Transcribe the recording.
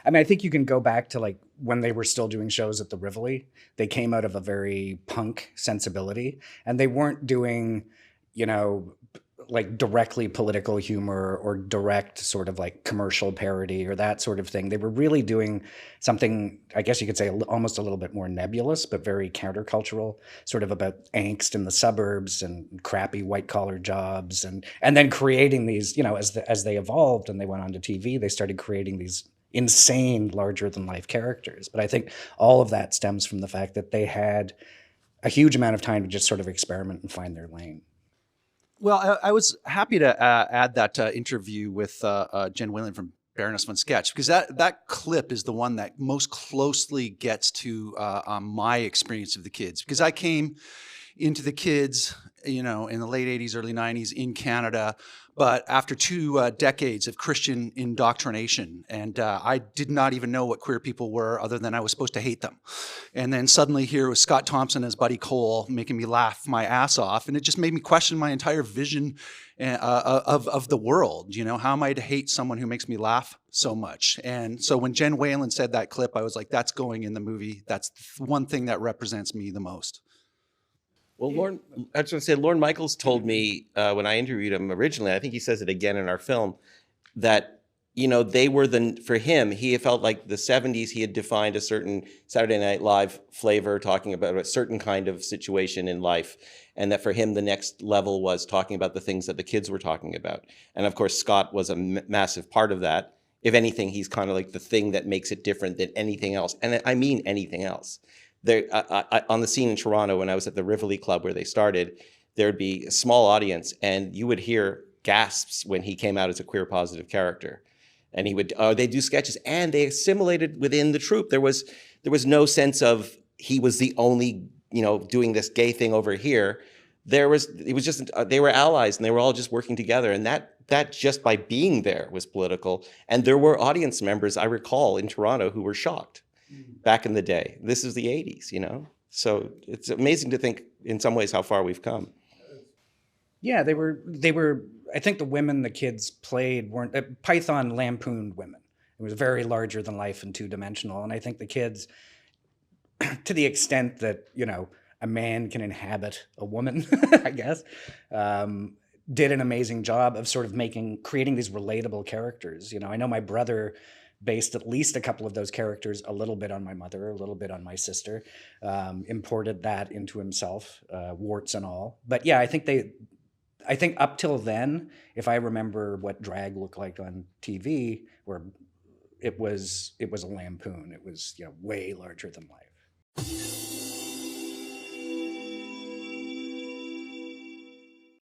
I mean, I think you can go back to like when they were still doing shows at the Rivoli. They came out of a very punk sensibility, and they weren't doing, you know, like directly political humor or direct sort of like commercial parody or that sort of thing. They were really doing something, I guess you could say, almost a little bit more nebulous, but very countercultural, sort of about angst in the suburbs and crappy white collar jobs, and then creating these, you know, as they evolved and they went onto TV, they started creating these insane, larger than life characters. But I think all of that stems from the fact that they had a huge amount of time to just sort of experiment and find their lane. Well, I was happy to add that interview with Jen Whalen from Baroness von Sketch, because that clip is the one that most closely gets to my experience of the kids. Because I came into the kids, you know, in the late 80s, early 90s in Canada, but after 2 decades of Christian indoctrination, and I did not even know what queer people were other than I was supposed to hate them. And then suddenly here was Scott Thompson as Buddy Cole making me laugh my ass off, and it just made me question my entire vision of the world. You know, how am I to hate someone who makes me laugh so much? And so when Jen Whalen said that clip, I was like, that's going in the movie. That's one thing that represents me the most. Well, Lorne, I was going to say, Lorne Michaels told me when I interviewed him originally, I think he says it again in our film, that, you know, they were for him, he felt like the 70s, he had defined a certain Saturday Night Live flavor, talking about a certain kind of situation in life. And that for him, the next level was talking about the things that the kids were talking about. And of course, Scott was a massive part of that. If anything, he's kind of like the thing that makes it different than anything else. And I mean anything else. There, on the scene in Toronto, when I was at the Rivoli Club where they started, there'd be a small audience, and you would hear gasps when he came out as a queer positive character. And he would, they do sketches, and they assimilated within the troupe. There was no sense of he was the only, you know, doing this gay thing over here. It was just, they were allies, and they were all just working together. And that just by being there was political. And there were audience members, I recall, in Toronto who were shocked back in the day. This is the 80s, you know? So it's amazing to think in some ways how far we've come. Yeah, they were, I think the women the kids played weren't, Python lampooned women. It was very larger than life and two-dimensional. And I think the kids, to the extent that, you know, a man can inhabit a woman, I guess, did an amazing job of sort of creating these relatable characters. You know, I know my brother based at least a couple of those characters a little bit on my mother, a little bit on my sister, imported that into himself, warts and all. But yeah, I think up till then, if I remember what drag looked like on TV, where it was a lampoon, it was, you know, way larger than life.